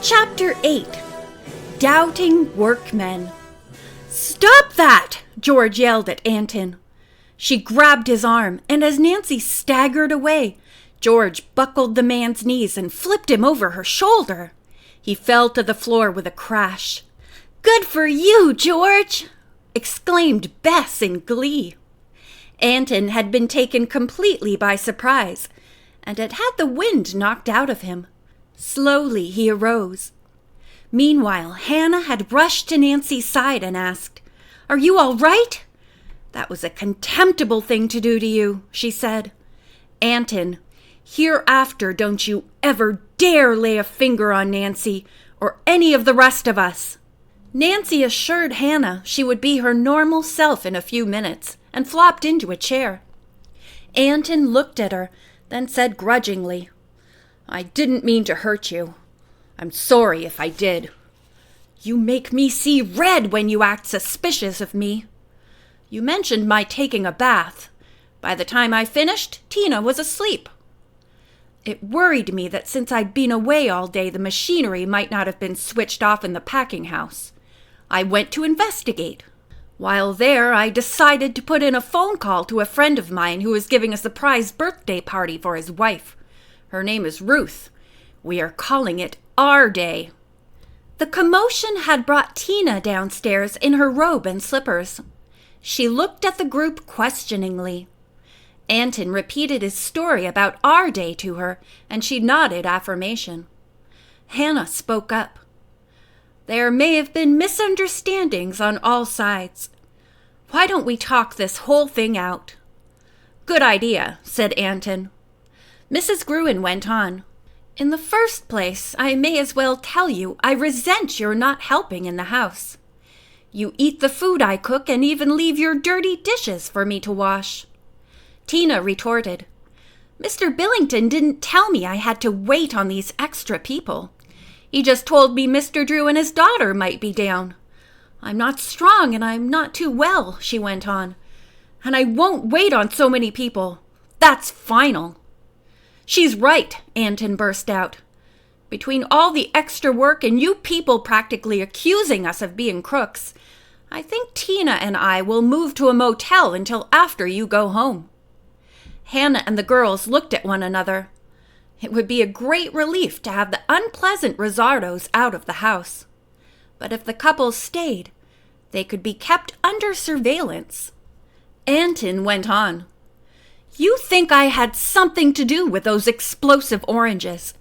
Chapter 8. Doubting Workmen. "Stop that!" George yelled at Anton. She grabbed his arm, and as Nancy staggered away, George buckled the man's knees and flipped him over her shoulder. He fell to the floor with a crash. "Good for you, George!" exclaimed Bess in glee. Anton had been taken completely by surprise, and had had the wind knocked out of him. Slowly he arose. Meanwhile, Hannah had rushed to Nancy's side and asked, "Are you all right?" "That was a contemptible thing to do to you," she said. "Anton, hereafter don't you ever dare lay a finger on Nancy or any of the rest of us." Nancy assured Hannah she would be her normal self in a few minutes and flopped into a chair. Anton looked at her, then said grudgingly, "I didn't mean to hurt you. I'm sorry if I did. You make me see red when you act suspicious of me. You mentioned my taking a bath. By the time I finished, Tina was asleep. It worried me that since I'd been away all day, the machinery might not have been switched off in the packing house. I went to investigate. While there, I decided to put in a phone call to a friend of mine who is giving a surprise birthday party for his wife. Her name is Ruth. We are calling it our day." The commotion had brought Tina downstairs in her robe and slippers. She looked at the group questioningly. Anton repeated his story about our day to her, and she nodded affirmation. Hannah spoke up. "There may have been misunderstandings on all sides. Why don't we talk this whole thing out?" "Good idea," said Anton. Mrs. Gruen went on. "In the first place, I may as well tell you I resent your not helping in the house. You eat the food I cook and even leave your dirty dishes for me to wash." Tina retorted, "Mr. Billington didn't tell me I had to wait on these extra people. He just told me Mr. Drew and his daughter might be down. I'm not strong and I'm not too well," she went on, "and I won't wait on so many people. That's final." "She's right," Anton burst out. "Between all the extra work and you people practically accusing us of being crooks, I think Tina and I will move to a motel until after you go home." Hannah and the girls looked at one another. It would be a great relief to have the unpleasant Rizzardos out of the house. But if the couple stayed, they could be kept under surveillance. Anton went on. "You think I had something to do with those explosive oranges.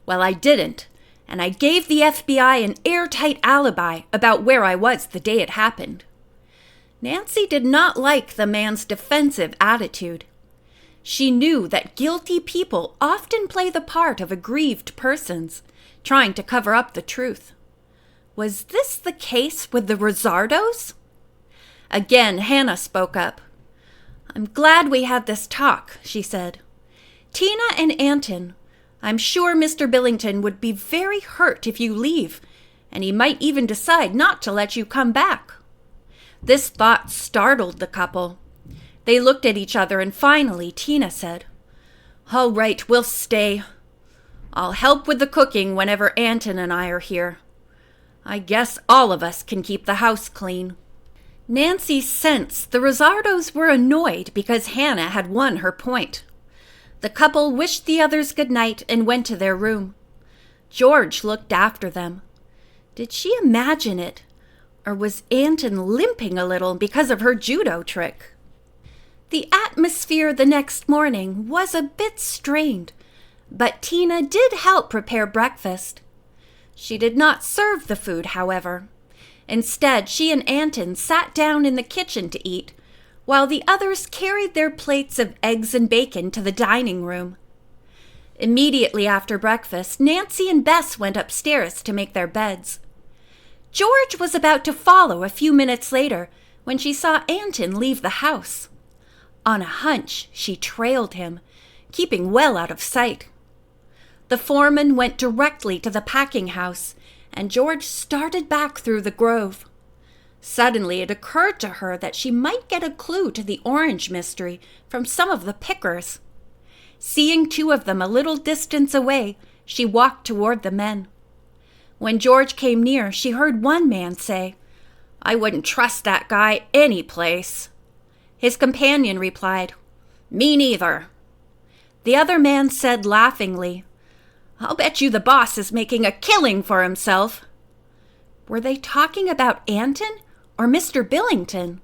Well, I didn't, and I gave the FBI an airtight alibi about where I was the day it happened." Nancy did not like the man's defensive attitude. She knew that guilty people often play the part of aggrieved persons, trying to cover up the truth. Was this the case with the Rizzardos? Again, Hannah spoke up. "I'm glad we had this talk," she said. "Tina and Anton, I'm sure Mr. Billington would be very hurt if you leave, and he might even decide not to let you come back." This thought startled the couple. They looked at each other, and finally Tina said, "All right, we'll stay. I'll help with the cooking whenever Anton and I are here. I guess all of us can keep the house clean." Nancy sensed the Rizzardos were annoyed because Hannah had won her point. The couple wished the others good night and went to their room. George looked after them. Did she imagine it, or was Anton limping a little because of her judo trick? The atmosphere the next morning was a bit strained, but Tina did help prepare breakfast. She did not serve the food, however. Instead, she and Anton sat down in the kitchen to eat, while the others carried their plates of eggs and bacon to the dining room. Immediately after breakfast, Nancy and Bess went upstairs to make their beds. George was about to follow a few minutes later when she saw Anton leave the house. On a hunch, she trailed him, keeping well out of sight. The foreman went directly to the packing house, and George started back through the grove. Suddenly it occurred to her that she might get a clue to the orange mystery from some of the pickers. Seeing two of them a little distance away, she walked toward the men. When George came near, she heard one man say, "I wouldn't trust that guy any place." His companion replied, "Me neither." The other man said laughingly, "I'll bet you the boss is making a killing for himself." Were they talking about Anton or Mr. Billington?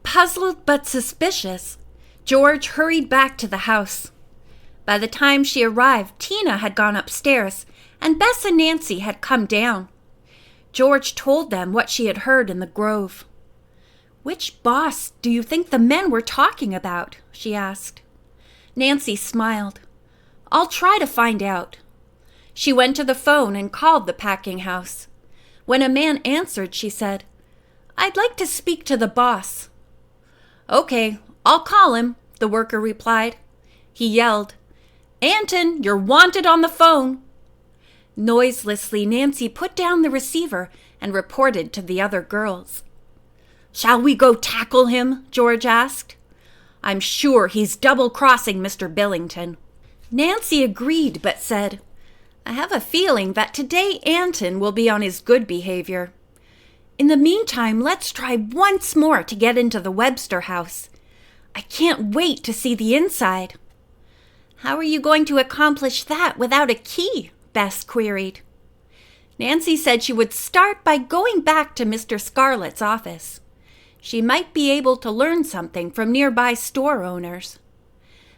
Puzzled but suspicious, George hurried back to the house. By the time she arrived, Tina had gone upstairs, and Bess and Nancy had come down. George told them what she had heard in the grove. "Which boss do you think the men were talking about?" she asked. Nancy smiled. "I'll try to find out." She went to the phone and called the packing house. When a man answered, she said, "I'd like to speak to the boss." "Okay, I'll call him," the worker replied. He yelled, "Anton, you're wanted on the phone." Noiselessly, Nancy put down the receiver and reported to the other girls. "Shall we go tackle him?" George asked. "I'm sure he's double-crossing Mr. Billington." Nancy agreed but said, "I have a feeling that today Anton will be on his good behavior. In the meantime, let's try once more to get into the Webster house. I can't wait to see the inside." "How are you going to accomplish that without a key?" Bess queried. Nancy said she would start by going back to Mr. Scarlett's office. She might be able to learn something from nearby store owners.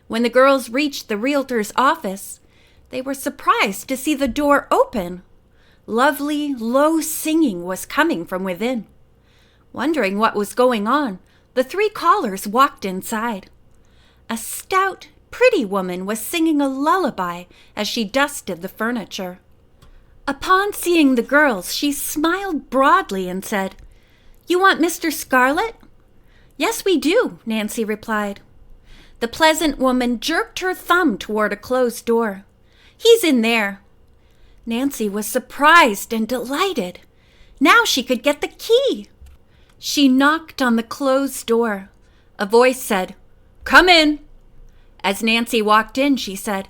When the girls reached the realtor's office, they were surprised to see the door open. Lovely, low singing was coming from within. Wondering what was going on, the three callers walked inside. A stout, pretty woman was singing a lullaby as she dusted the furniture. Upon seeing the girls, she smiled broadly and said, "You want Mr. Scarlett?" "Yes, we do," Nancy replied. The pleasant woman jerked her thumb toward a closed door. "He's in there." Nancy was surprised and delighted. Now she could get the key. She knocked on the closed door. A voice said, "Come in." As Nancy walked in, she said,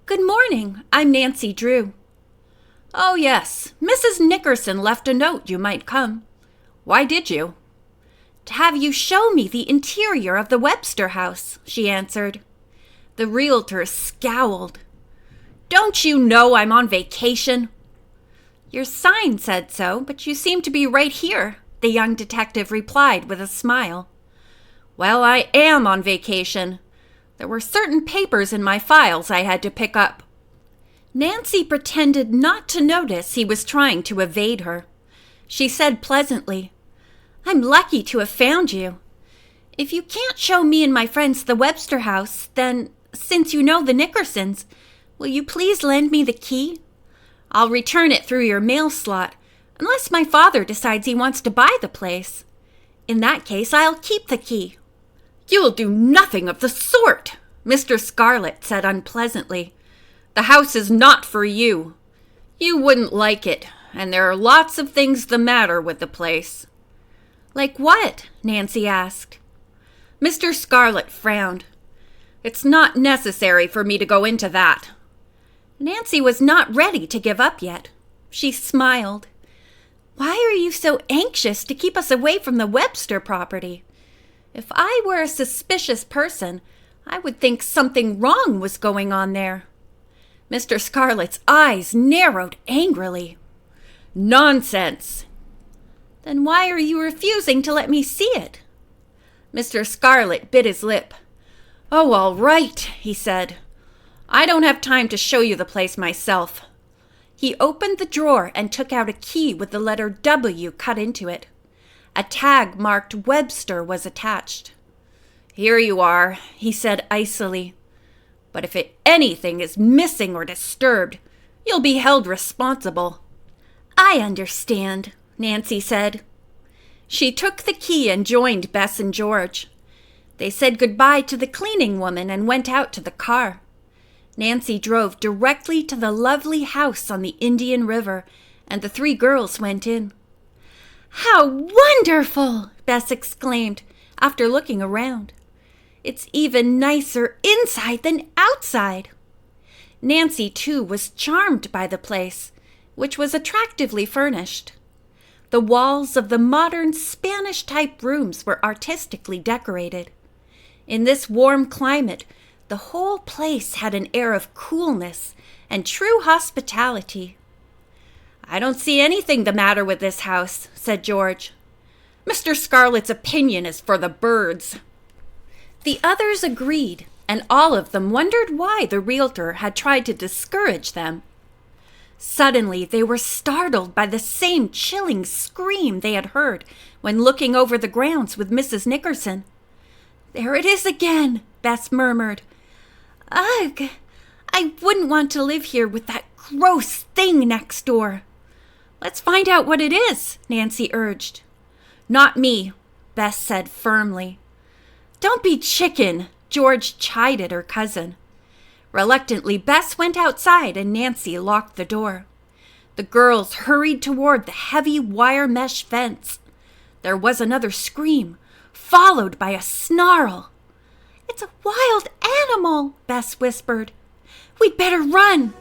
"Good morning, I'm Nancy Drew." "Oh, yes, Mrs. Nickerson left a note you might come. Why did you?" "To have you show me the interior of the Webster house," she answered. The realtor scowled. "Don't you know I'm on vacation?" "Your sign said so, but you seem to be right here," the young detective replied with a smile. "Well, I am on vacation. There were certain papers in my files I had to pick up." Nancy pretended not to notice he was trying to evade her. She said pleasantly, "I'm lucky to have found you. If you can't show me and my friends the Webster house, then, since you know the Nickersons, will you please lend me the key? I'll return it through your mail slot, unless my father decides he wants to buy the place. In that case, I'll keep the key." "You'll do nothing of the sort," Mr. Scarlett said unpleasantly. "The house is not for you. You wouldn't like it, and there are lots of things the matter with the place." "Like what?" Nancy asked. Mr. Scarlett frowned. "It's not necessary for me to go into that." Nancy was not ready to give up yet. She smiled. "Why are you so anxious to keep us away from the Webster property? If I were a suspicious person, I would think something wrong was going on there." Mr. Scarlett's eyes narrowed angrily. "Nonsense!" "Then why are you refusing to let me see it?" Mr. Scarlett bit his lip. "Oh, all right," he said. "I don't have time to show you the place myself." He opened the drawer and took out a key with the letter W cut into it. A tag marked Webster was attached. "Here you are," he said icily. "But if anything is missing or disturbed, you'll be held responsible." "I understand," Nancy said. She took the key and joined Bess and George. They said goodbye to the cleaning woman and went out to the car. Nancy drove directly to the lovely house on the Indian River, and the three girls went in. "How wonderful!" Bess exclaimed after looking around. "It's even nicer inside than outside." Nancy, too, was charmed by the place. which was attractively furnished. The walls of the modern Spanish-type rooms were artistically decorated. In this warm climate, the whole place had an air of coolness and true hospitality. "I don't see anything the matter with this house," said George. "Mr. Scarlett's opinion is for the birds." The others agreed, and all of them wondered why the realtor had tried to discourage them. Suddenly, they were startled by the same chilling scream they had heard when looking over the grounds with Mrs. Nickerson. "There it is again," Bess murmured. "Ugh, I wouldn't want to live here with that gross thing next door." "Let's find out what it is," Nancy urged. "Not me," Bess said firmly. "Don't be chicken," George chided her cousin. Reluctantly, Bess went outside and Nancy locked the door. The girls hurried toward the heavy wire mesh fence. There was another scream, followed by a snarl. "It's a wild animal," Bess whispered. "We'd better run."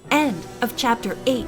End of chapter 8.